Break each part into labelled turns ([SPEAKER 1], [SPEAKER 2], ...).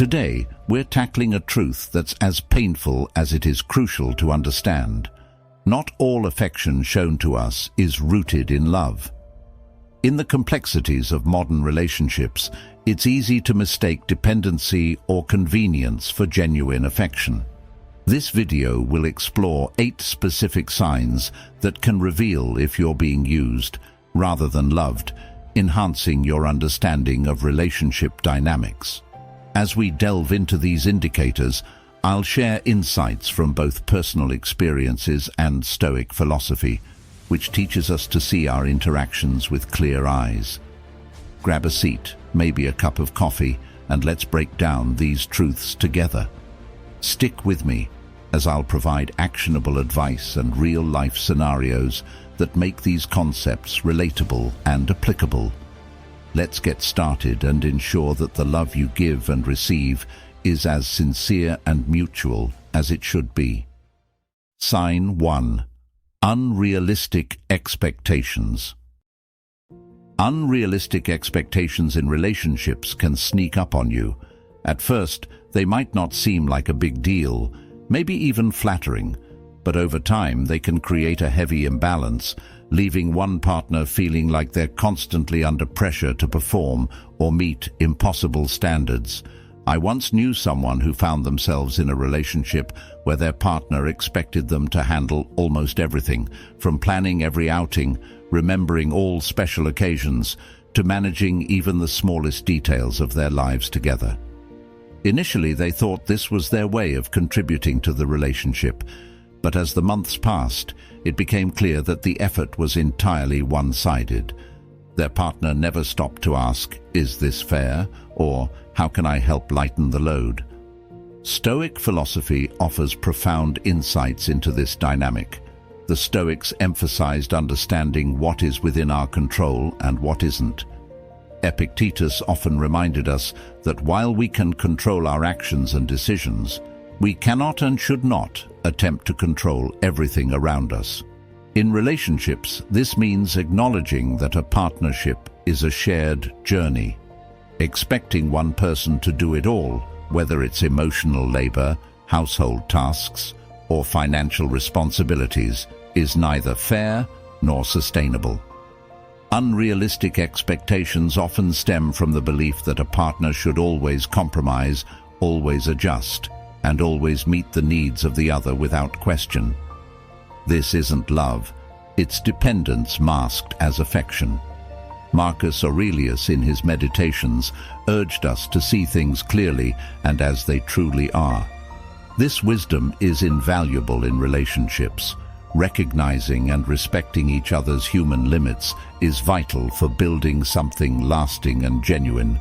[SPEAKER 1] Today, we're tackling a truth that's as painful as it is crucial to understand. Not all affection shown to us is rooted in love. In the complexities of modern relationships, it's easy to mistake dependency or convenience for genuine affection. This video will explore 8 specific signs that can reveal if you're being used rather than loved, enhancing your understanding of relationship dynamics. As we delve into these indicators, I'll share insights from both personal experiences and Stoic philosophy, which teaches us to see our interactions with clear eyes. Grab a seat, maybe a cup of coffee, and let's break down these truths together. Stick with me, as I'll provide actionable advice and real-life scenarios that make these concepts relatable and applicable. Let's get started and ensure that the love you give and receive is as sincere and mutual as it should be. Sign 1. Unrealistic expectations. Unrealistic expectations in relationships can sneak up on you. At first, they might not seem like a big deal, maybe even flattering, but over time they can create a heavy imbalance, leaving one partner feeling like they're constantly under pressure to perform or meet impossible standards. I once knew someone who found themselves in a relationship where their partner expected them to handle almost everything, from planning every outing, remembering all special occasions, to managing even the smallest details of their lives together. Initially, they thought this was their way of contributing to the relationship, but as the months passed, it became clear that the effort was entirely one-sided. Their partner never stopped to ask, "Is this fair?" or "How can I help lighten the load?" Stoic philosophy offers profound insights into this dynamic. The Stoics emphasized understanding what is within our control and what isn't. Epictetus often reminded us that while we can control our actions and decisions, we cannot and should not attempt to control everything around us. In relationships, this means acknowledging that a partnership is a shared journey. Expecting one person to do it all, whether it's emotional labor, household tasks, or financial responsibilities, is neither fair nor sustainable. Unrealistic expectations often stem from the belief that a partner should always compromise, always adjust, and always meet the needs of the other without question. This isn't love, it's dependence masked as affection. Marcus Aurelius, in his Meditations, urged us to see things clearly and as they truly are. This wisdom is invaluable in relationships. Recognizing and respecting each other's human limits is vital for building something lasting and genuine.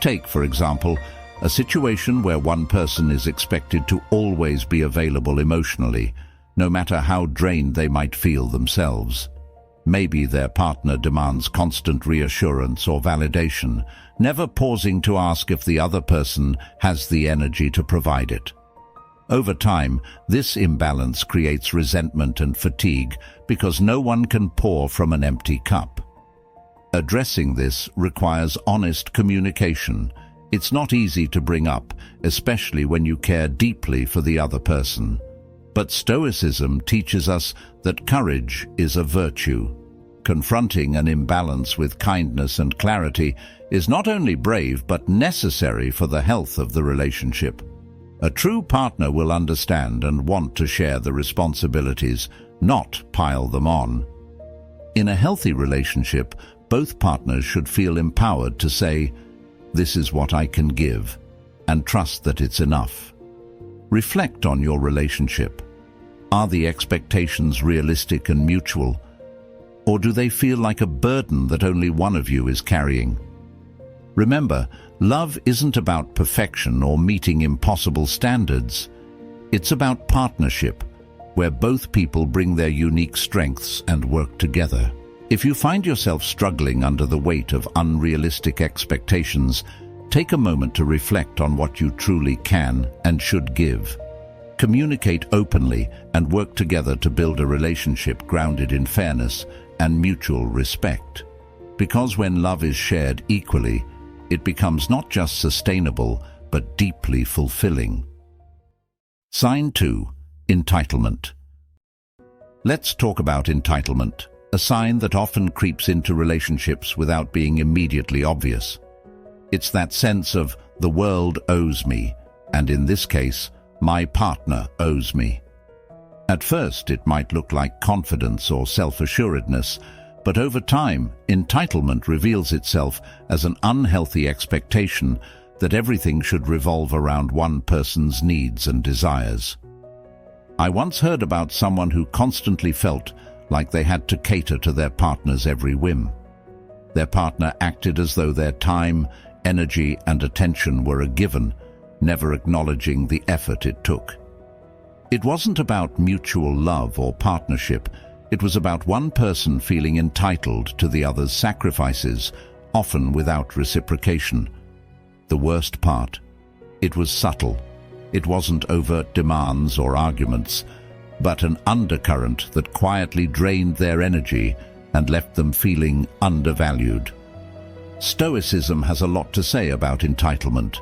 [SPEAKER 1] Take, for example, a situation where one person is expected to always be available emotionally, no matter how drained they might feel themselves. Maybe their partner demands constant reassurance or validation, never pausing to ask if the other person has the energy to provide it. Over time, this imbalance creates resentment and fatigue because no one can pour from an empty cup. Addressing this requires honest communication. It's not easy to bring up, especially when you care deeply for the other person. But Stoicism teaches us that courage is a virtue. Confronting an imbalance with kindness and clarity is not only brave but necessary for the health of the relationship. A true partner will understand and want to share the responsibilities, not pile them on. In a healthy relationship, both partners should feel empowered to say, "This is what I can give," and trust that it's enough. Reflect on your relationship. Are the expectations realistic and mutual? Or do they feel like a burden that only one of you is carrying? Remember, love isn't about perfection or meeting impossible standards. It's about partnership, where both people bring their unique strengths and work together. If you find yourself struggling under the weight of unrealistic expectations, take a moment to reflect on what you truly can and should give. Communicate openly and work together to build a relationship grounded in fairness and mutual respect. Because when love is shared equally, it becomes not just sustainable, but deeply fulfilling. Sign 2. Entitlement. Let's talk about entitlement, a sign that often creeps into relationships without being immediately obvious. It's that sense of the world owes me, and in this case, my partner owes me. At first, it might look like confidence or self-assuredness, but over time, entitlement reveals itself as an unhealthy expectation that everything should revolve around one person's needs and desires. I once heard about someone who constantly felt like they had to cater to their partner's every whim. Their partner acted as though their time, energy, and attention were a given, never acknowledging the effort it took. It wasn't about mutual love or partnership. It was about one person feeling entitled to the other's sacrifices, often without reciprocation. The worst part, it was subtle. It wasn't overt demands or arguments, but an undercurrent that quietly drained their energy and left them feeling undervalued. Stoicism has a lot to say about entitlement.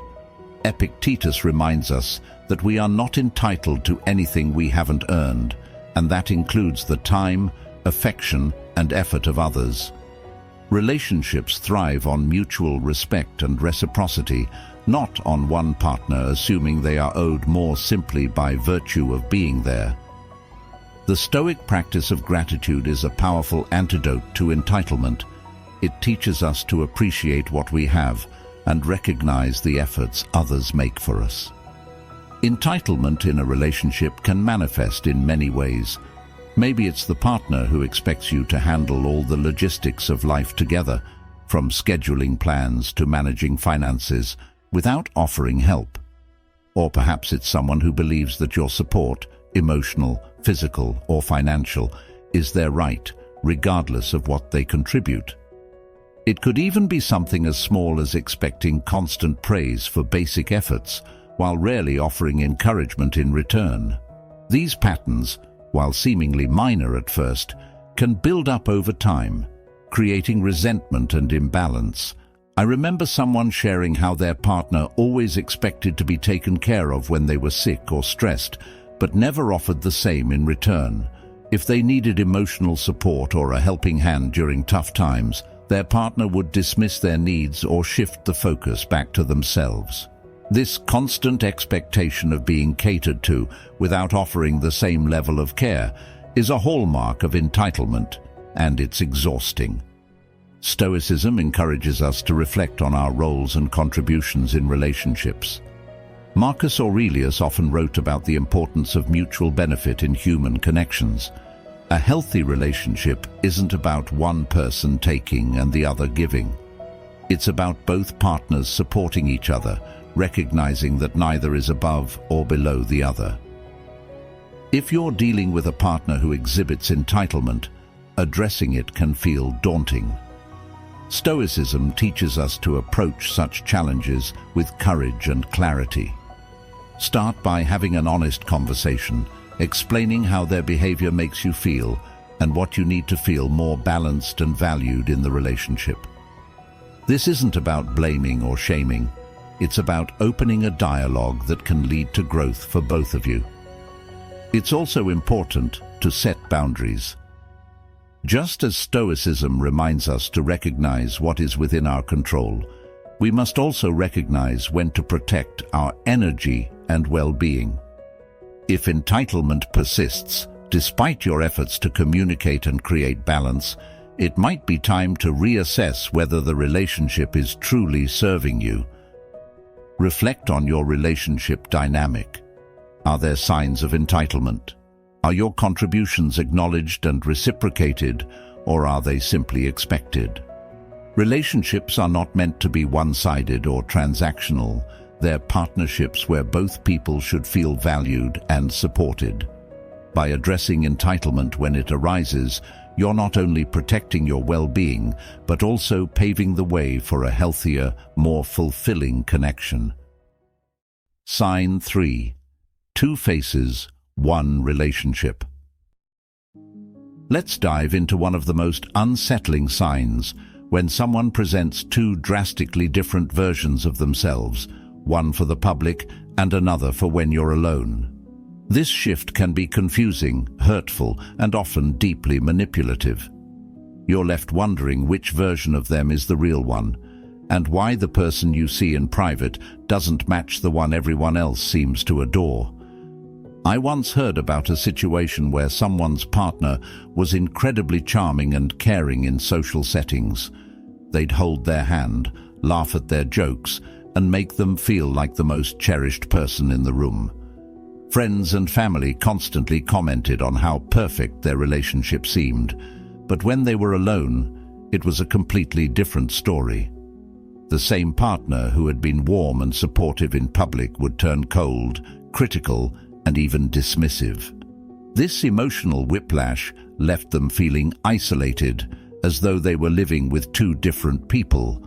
[SPEAKER 1] Epictetus reminds us that we are not entitled to anything we haven't earned, and that includes the time, affection, and effort of others. Relationships thrive on mutual respect and reciprocity, not on one partner assuming they are owed more simply by virtue of being there. The Stoic practice of gratitude is a powerful antidote to entitlement. It teaches us to appreciate what we have and recognize the efforts others make for us. Entitlement in a relationship can manifest in many ways. Maybe it's the partner who expects you to handle all the logistics of life together, from scheduling plans to managing finances, without offering help. Or perhaps it's someone who believes that your support, emotional, physical, or financial, is their right, regardless of what they contribute. It could even be something as small as expecting constant praise for basic efforts, while rarely offering encouragement in return. These patterns, while seemingly minor at first, can build up over time, creating resentment and imbalance. I remember someone sharing how their partner always expected to be taken care of when they were sick or stressed, but never offered the same in return. If they needed emotional support or a helping hand during tough times, their partner would dismiss their needs or shift the focus back to themselves. This constant expectation of being catered to without offering the same level of care is a hallmark of entitlement, and it's exhausting. Stoicism encourages us to reflect on our roles and contributions in relationships. Marcus Aurelius often wrote about the importance of mutual benefit in human connections. A healthy relationship isn't about one person taking and the other giving. It's about both partners supporting each other, recognizing that neither is above or below the other. If you're dealing with a partner who exhibits entitlement, addressing it can feel daunting. Stoicism teaches us to approach such challenges with courage and clarity. Start by having an honest conversation, explaining how their behavior makes you feel and what you need to feel more balanced and valued in the relationship. This isn't about blaming or shaming. It's about opening a dialogue that can lead to growth for both of you. It's also important to set boundaries. Just as Stoicism reminds us to recognize what is within our control, we must also recognize when to protect our energy and well-being. If entitlement persists, despite your efforts to communicate and create balance, it might be time to reassess whether the relationship is truly serving you. Reflect on your relationship dynamic. Are there signs of entitlement? Are your contributions acknowledged and reciprocated, or are they simply expected? Relationships are not meant to be one-sided or transactional. They're partnerships where both people should feel valued and supported. By addressing entitlement when it arises, you're not only protecting your well-being, but also paving the way for a healthier, more fulfilling connection. Sign 3. 2 faces, 1 relationship. Let's dive into one of the most unsettling signs, when someone presents 2 drastically different versions of themselves, one for the public and another for when you're alone. This shift can be confusing, hurtful, and often deeply manipulative. You're left wondering which version of them is the real one, and why the person you see in private doesn't match the one everyone else seems to adore. I once heard about a situation where someone's partner was incredibly charming and caring in social settings. They'd hold their hand, laugh at their jokes, and make them feel like the most cherished person in the room. Friends and family constantly commented on how perfect their relationship seemed, but when they were alone, it was a completely different story. The same partner who had been warm and supportive in public would turn cold, critical, and even dismissive. This emotional whiplash left them feeling isolated, as though they were living with two different people.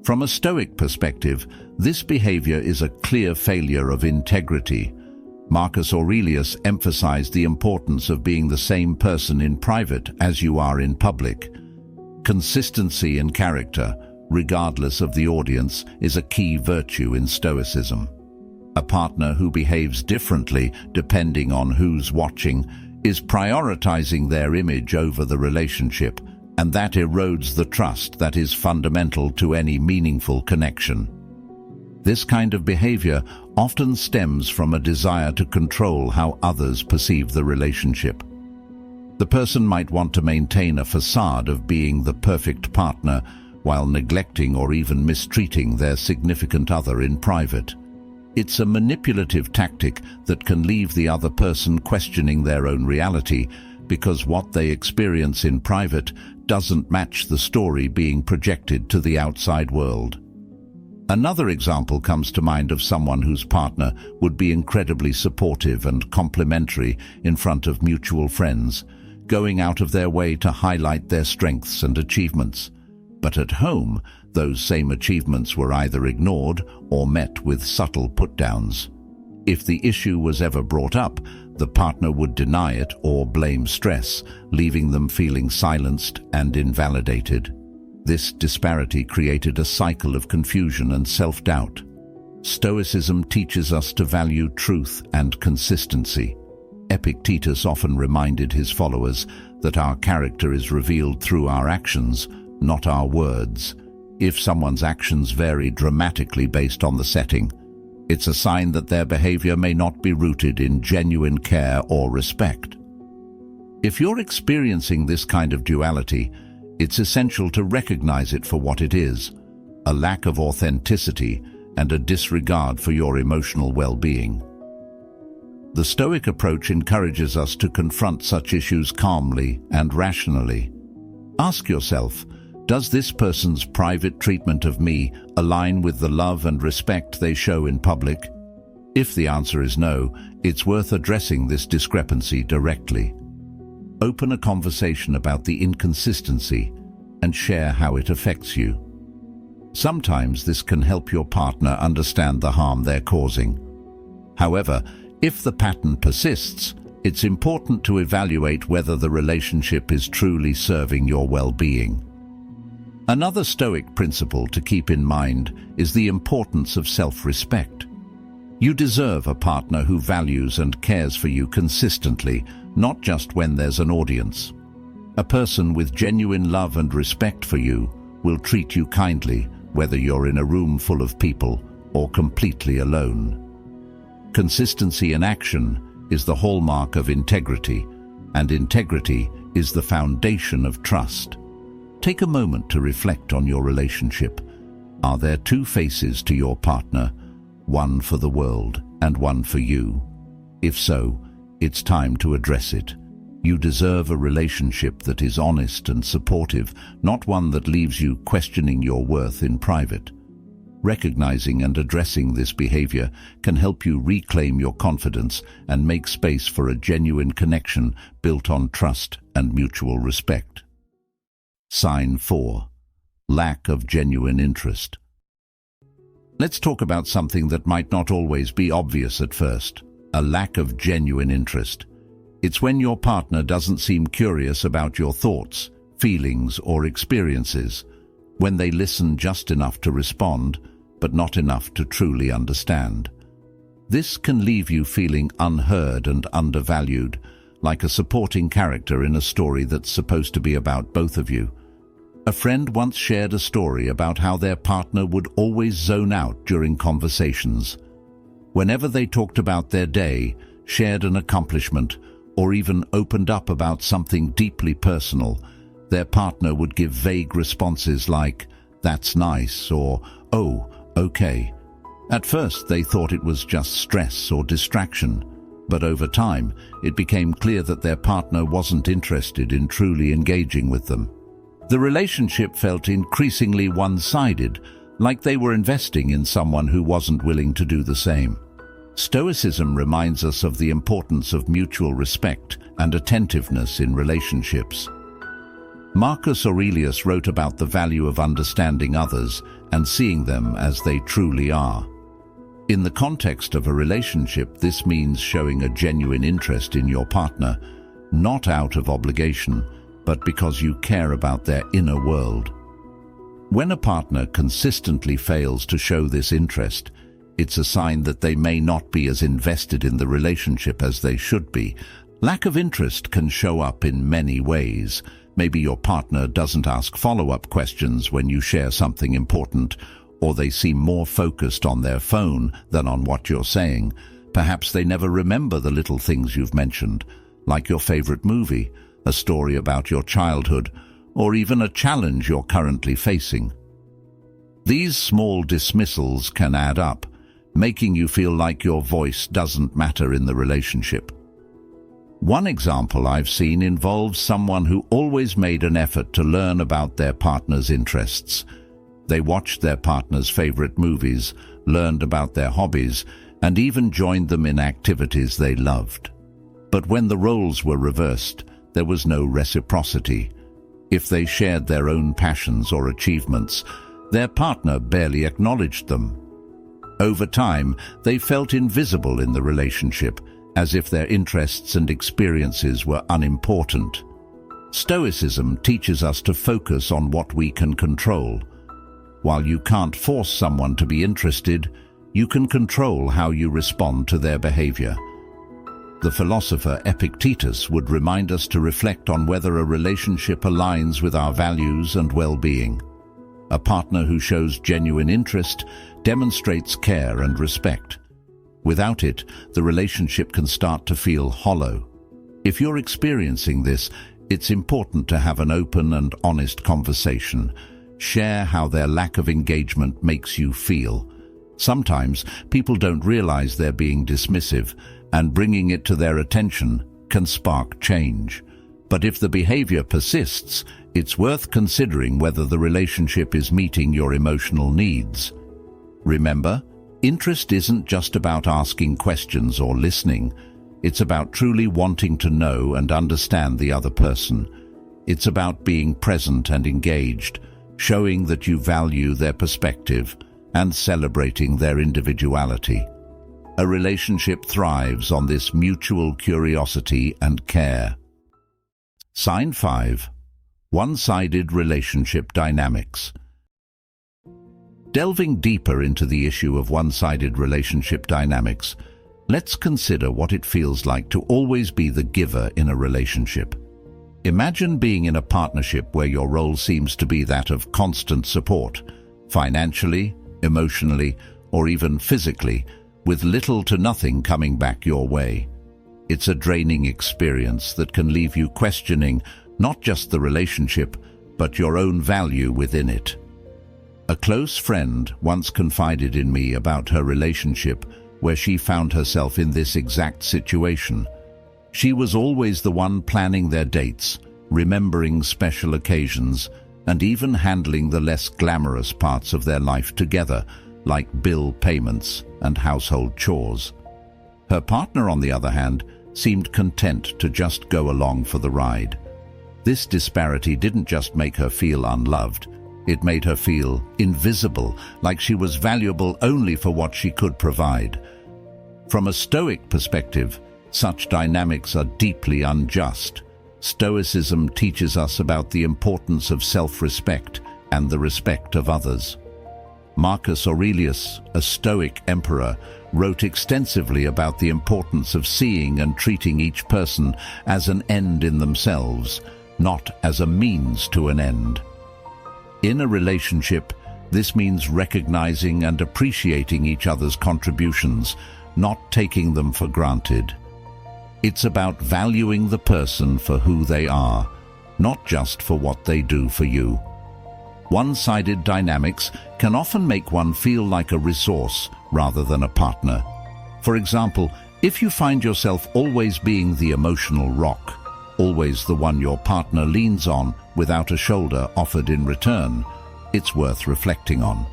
[SPEAKER 1] From a Stoic perspective, this behavior is a clear failure of integrity. Marcus Aurelius emphasized the importance of being the same person in private as you are in public. Consistency in character, regardless of the audience, is a key virtue in Stoicism. A partner who behaves differently depending on who's watching is prioritizing their image over the relationship, and that erodes the trust that is fundamental to any meaningful connection. This kind of behavior often stems from a desire to control how others perceive the relationship. The person might want to maintain a facade of being the perfect partner while neglecting or even mistreating their significant other in private. It's a manipulative tactic that can leave the other person questioning their own reality because what they experience in private doesn't match the story being projected to the outside world. Another example comes to mind of someone whose partner would be incredibly supportive and complimentary in front of mutual friends, going out of their way to highlight their strengths and achievements. But at home, those same achievements were either ignored or met with subtle put-downs. If the issue was ever brought up, the partner would deny it or blame stress, leaving them feeling silenced and invalidated. This disparity created a cycle of confusion and self-doubt. Stoicism teaches us to value truth and consistency. Epictetus often reminded his followers that our character is revealed through our actions, not our words. If someone's actions vary dramatically based on the setting, it's a sign that their behavior may not be rooted in genuine care or respect. If you're experiencing this kind of duality, it's essential to recognize it for what it is: a lack of authenticity and a disregard for your emotional well-being. The Stoic approach encourages us to confront such issues calmly and rationally. Ask yourself, does this person's private treatment of me align with the love and respect they show in public? If the answer is no, it's worth addressing this discrepancy directly. Open a conversation about the inconsistency and share how it affects you. Sometimes this can help your partner understand the harm they're causing. However, if the pattern persists, it's important to evaluate whether the relationship is truly serving your well-being. Another Stoic principle to keep in mind is the importance of self-respect. You deserve a partner who values and cares for you consistently, not just when there's an audience. A person with genuine love and respect for you will treat you kindly, whether you're in a room full of people or completely alone. Consistency in action is the hallmark of integrity, and integrity is the foundation of trust. Take a moment to reflect on your relationship. Are there two faces to your partner, one for the world and one for you? If so, it's time to address it. You deserve a relationship that is honest and supportive, not one that leaves you questioning your worth in private. Recognizing and addressing this behavior can help you reclaim your confidence and make space for a genuine connection built on trust and mutual respect. Sign 4. Lack of genuine interest. Let's talk about something that might not always be obvious at first: a lack of genuine interest. It's when your partner doesn't seem curious about your thoughts, feelings, or experiences. When they listen just enough to respond, but not enough to truly understand. This can leave you feeling unheard and undervalued, like a supporting character in a story that's supposed to be about both of you. A friend once shared a story about how their partner would always zone out during conversations. Whenever they talked about their day, shared an accomplishment, or even opened up about something deeply personal, their partner would give vague responses like, "That's nice," or "Oh, okay." At first, they thought it was just stress or distraction, but over time, it became clear that their partner wasn't interested in truly engaging with them. The relationship felt increasingly one-sided, like they were investing in someone who wasn't willing to do the same. Stoicism reminds us of the importance of mutual respect and attentiveness in relationships. Marcus Aurelius wrote about the value of understanding others and seeing them as they truly are. In the context of a relationship, this means showing a genuine interest in your partner, not out of obligation, but because you care about their inner world. When a partner consistently fails to show this interest, it's a sign that they may not be as invested in the relationship as they should be. Lack of interest can show up in many ways. Maybe your partner doesn't ask follow-up questions when you share something important, or they seem more focused on their phone than on what you're saying. Perhaps they never remember the little things you've mentioned, like your favorite movie, a story about your childhood, or even a challenge you're currently facing. These small dismissals can add up, making you feel like your voice doesn't matter in the relationship. One example I've seen involves someone who always made an effort to learn about their partner's interests. They watched their partner's favorite movies, learned about their hobbies, and even joined them in activities they loved. But when the roles were reversed, there was no reciprocity. If they shared their own passions or achievements, their partner barely acknowledged them. Over time, they felt invisible in the relationship, as if their interests and experiences were unimportant. Stoicism teaches us to focus on what we can control. While you can't force someone to be interested, you can control how you respond to their behavior. The philosopher Epictetus would remind us to reflect on whether a relationship aligns with our values and well-being. A partner who shows genuine interest demonstrates care and respect. Without it, the relationship can start to feel hollow. If you're experiencing this, it's important to have an open and honest conversation. Share how their lack of engagement makes you feel. Sometimes people don't realize they're being dismissive, and bringing it to their attention can spark change. But if the behavior persists, it's worth considering whether the relationship is meeting your emotional needs. Remember, interest isn't just about asking questions or listening. It's about truly wanting to know and understand the other person. It's about being present and engaged, showing that you value their perspective and celebrating their individuality. A relationship thrives on this mutual curiosity and care. Sign 5. One-sided relationship dynamics. Delving deeper into the issue of one-sided relationship dynamics, let's consider what it feels like to always be the giver in a relationship. Imagine being in a partnership where your role seems to be that of constant support, financially, emotionally, or even physically, with little to nothing coming back your way. It's a draining experience that can leave you questioning not just the relationship, but your own value within it. A close friend once confided in me about her relationship where she found herself in this exact situation. She was always the one planning their dates, remembering special occasions, and even handling the less glamorous parts of their life together, like bill payments and household chores. Her partner, on the other hand, seemed content to just go along for the ride. This disparity didn't just make her feel unloved, it made her feel invisible, like she was valuable only for what she could provide. From a Stoic perspective, such dynamics are deeply unjust. Stoicism teaches us about the importance of self-respect and the respect of others. Marcus Aurelius, a Stoic emperor, wrote extensively about the importance of seeing and treating each person as an end in themselves, not as a means to an end. In a relationship, this means recognizing and appreciating each other's contributions, not taking them for granted. It's about valuing the person for who they are, not just for what they do for you. One-sided dynamics can often make one feel like a resource rather than a partner. For example, if you find yourself always being the emotional rock, always the one your partner leans on without a shoulder offered in return, it's worth reflecting on.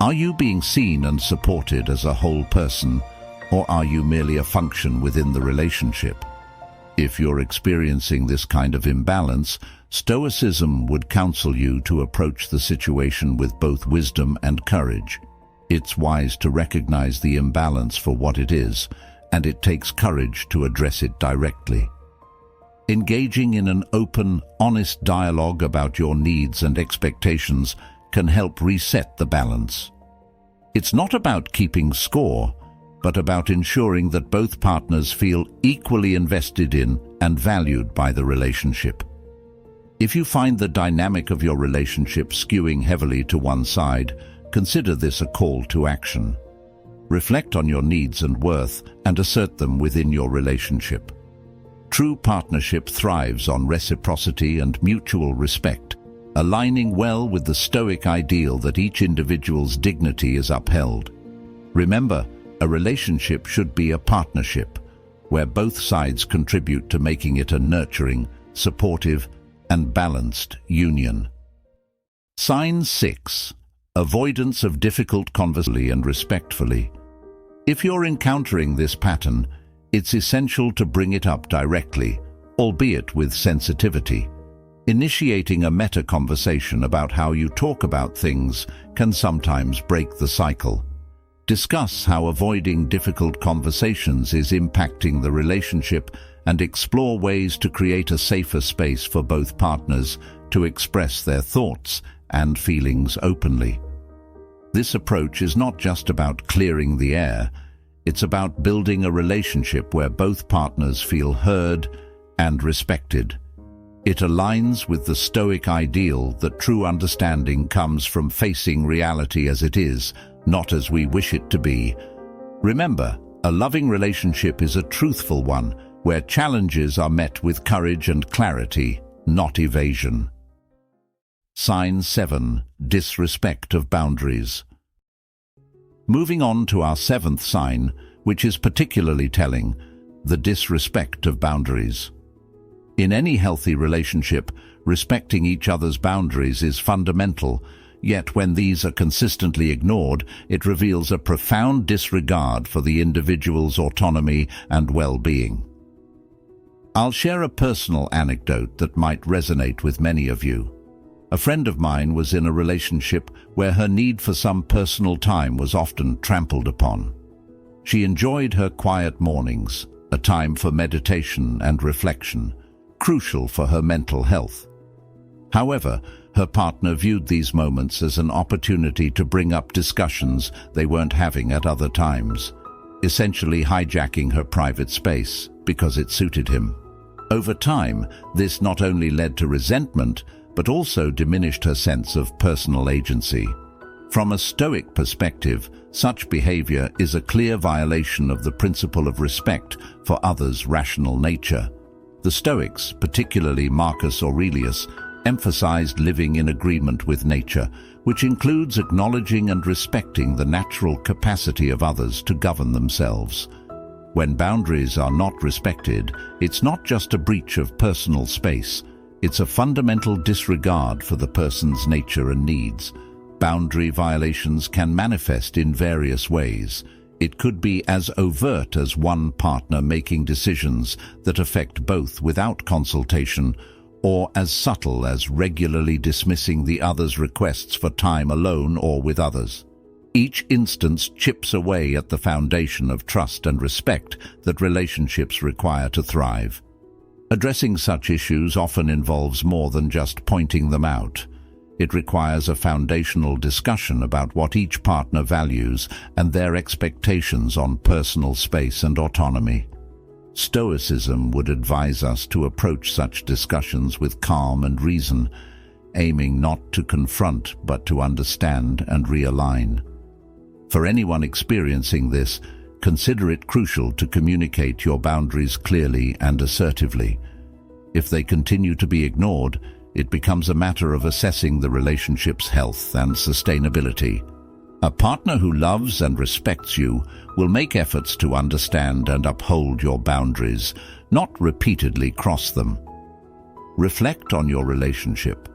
[SPEAKER 1] Are you being seen and supported as a whole person, or are you merely a function within the relationship? If you're experiencing this kind of imbalance, Stoicism would counsel you to approach the situation with both wisdom and courage. It's wise to recognize the imbalance for what it is, and it takes courage to address it directly. Engaging in an open, honest dialogue about your needs and expectations can help reset the balance. It's not about keeping score, but about ensuring that both partners feel equally invested in and valued by the relationship. If you find the dynamic of your relationship skewing heavily to one side, consider this a call to action. Reflect on your needs and worth and assert them within your relationship. True partnership thrives on reciprocity and mutual respect, aligning well with the Stoic ideal that each individual's dignity is upheld. Remember, a relationship should be a partnership, where both sides contribute to making it a nurturing, supportive, and balanced union. Sign 6. Avoidance of difficult conversation and respectfully. If you're encountering this pattern, it's essential to bring it up directly, albeit with sensitivity. Initiating a meta-conversation about how you talk about things can sometimes break the cycle. Discuss how avoiding difficult conversations is impacting the relationship and explore ways to create a safer space for both partners to express their thoughts and feelings openly. This approach is not just about clearing the air, it's about building a relationship where both partners feel heard and respected. It aligns with the Stoic ideal that true understanding comes from facing reality as it is, not as we wish it to be. Remember, a loving relationship is a truthful one, where challenges are met with courage and clarity, not evasion. Sign 7. Disrespect of boundaries. Moving on to our 7th sign, which is particularly telling, the disrespect of boundaries. In any healthy relationship, respecting each other's boundaries is fundamental, yet when these are consistently ignored, it reveals a profound disregard for the individual's autonomy and well-being. I'll share a personal anecdote that might resonate with many of you. A friend of mine was in a relationship where her need for some personal time was often trampled upon. She enjoyed her quiet mornings, a time for meditation and reflection, crucial for her mental health. However, her partner viewed these moments as an opportunity to bring up discussions they weren't having at other times, essentially hijacking her private space because it suited him. Over time, this not only led to resentment, but also diminished her sense of personal agency. From a Stoic perspective, such behavior is a clear violation of the principle of respect for others' rational nature. The Stoics, particularly Marcus Aurelius, emphasized living in agreement with nature, which includes acknowledging and respecting the natural capacity of others to govern themselves. When boundaries are not respected, it's not just a breach of personal space, it's a fundamental disregard for the person's nature and needs. Boundary violations can manifest in various ways. It could be as overt as one partner making decisions that affect both without consultation, or as subtle as regularly dismissing the other's requests for time alone or with others. Each instance chips away at the foundation of trust and respect that relationships require to thrive. Addressing such issues often involves more than just pointing them out. It requires a foundational discussion about what each partner values and their expectations on personal space and autonomy. Stoicism would advise us to approach such discussions with calm and reason, aiming not to confront but to understand and realign. For anyone experiencing this, consider it crucial to communicate your boundaries clearly and assertively. If they continue to be ignored, it becomes a matter of assessing the relationship's health and sustainability. A partner who loves and respects you will make efforts to understand and uphold your boundaries, not repeatedly cross them. Reflect on your relationship.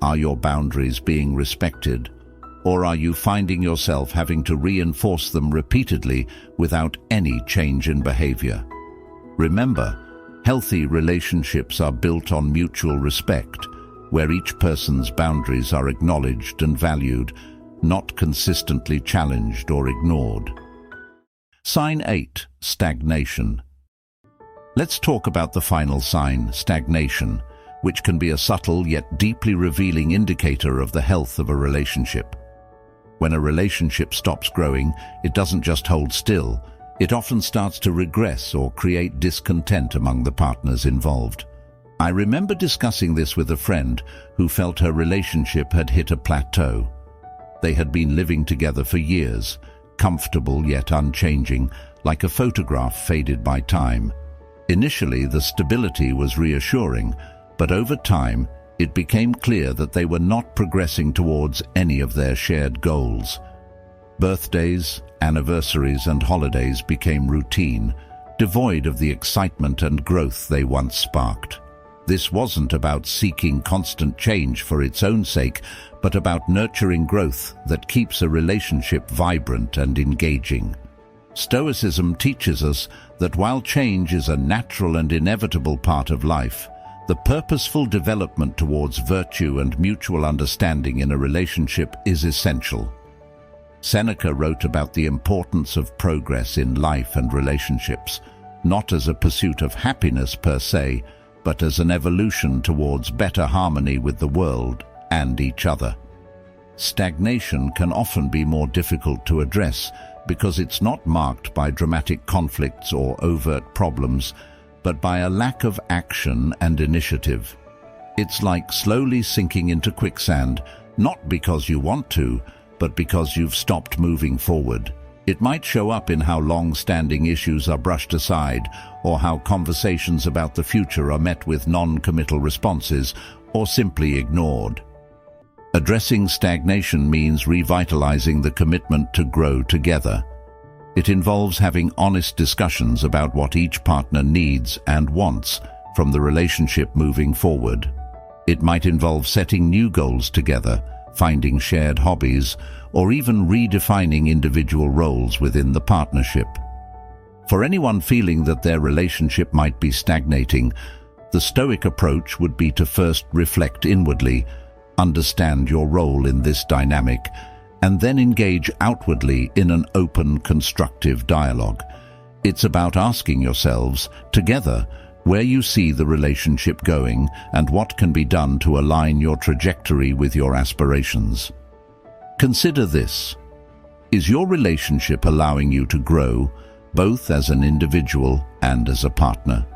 [SPEAKER 1] Are your boundaries being respected, or are you finding yourself having to reinforce them repeatedly without any change in behavior? Remember, healthy relationships are built on mutual respect, where each person's boundaries are acknowledged and valued, not consistently challenged or ignored. Sign 8. Stagnation. Let's talk about the final sign, stagnation, which can be a subtle yet deeply revealing indicator of the health of a relationship. When a relationship stops growing, it doesn't just hold still, it often starts to regress or create discontent among the partners involved. I remember discussing this with a friend who felt her relationship had hit a plateau. They had been living together for years, comfortable yet unchanging, like a photograph faded by time. Initially, the stability was reassuring, but over time, it became clear that they were not progressing towards any of their shared goals. Birthdays, anniversaries, and holidays became routine, devoid of the excitement and growth they once sparked. This wasn't about seeking constant change for its own sake, but about nurturing growth that keeps a relationship vibrant and engaging. Stoicism teaches us that while change is a natural and inevitable part of life, the purposeful development towards virtue and mutual understanding in a relationship is essential. Seneca wrote about the importance of progress in life and relationships, not as a pursuit of happiness per se, but as an evolution towards better harmony with the world and each other. Stagnation can often be more difficult to address because it's not marked by dramatic conflicts or overt problems, but by a lack of action and initiative. It's like slowly sinking into quicksand, not because you want to, but because you've stopped moving forward. It might show up in how long-standing issues are brushed aside, or how conversations about the future are met with non-committal responses, or simply ignored. Addressing stagnation means revitalizing the commitment to grow together. It involves having honest discussions about what each partner needs and wants from the relationship moving forward. It might involve setting new goals together, finding shared hobbies, or even redefining individual roles within the partnership. For anyone feeling that their relationship might be stagnating, the Stoic approach would be to first reflect inwardly, understand your role in this dynamic, and then engage outwardly in an open, constructive dialogue. It's about asking yourselves, together, where you see the relationship going and what can be done to align your trajectory with your aspirations. Consider this. Is your relationship allowing you to grow, both as an individual and as a partner?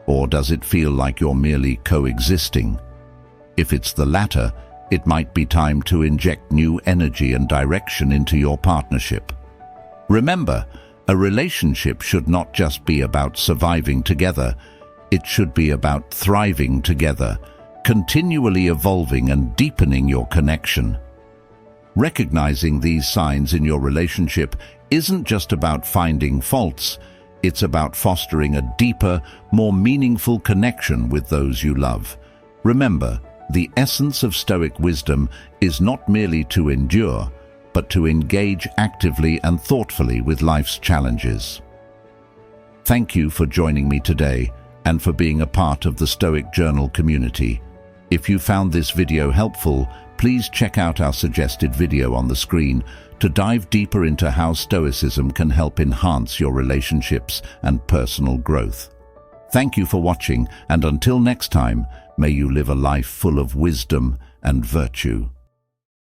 [SPEAKER 1] Or does it feel like you're merely coexisting? If it's the latter, it might be time to inject new energy and direction into your partnership. Remember, a relationship should not just be about surviving together, it should be about thriving together, continually evolving and deepening your connection. Recognizing these signs in your relationship isn't just about finding faults, it's about fostering a deeper, more meaningful connection with those you love. Remember, the essence of Stoic wisdom is not merely to endure, but to engage actively and thoughtfully with life's challenges. Thank you for joining me today and for being a part of the Stoic Journal community. If you found this video helpful, please check out our suggested video on the screen to dive deeper into how Stoicism can help enhance your relationships and personal growth. Thank you for watching, and until next time, may you live a life full of wisdom and virtue.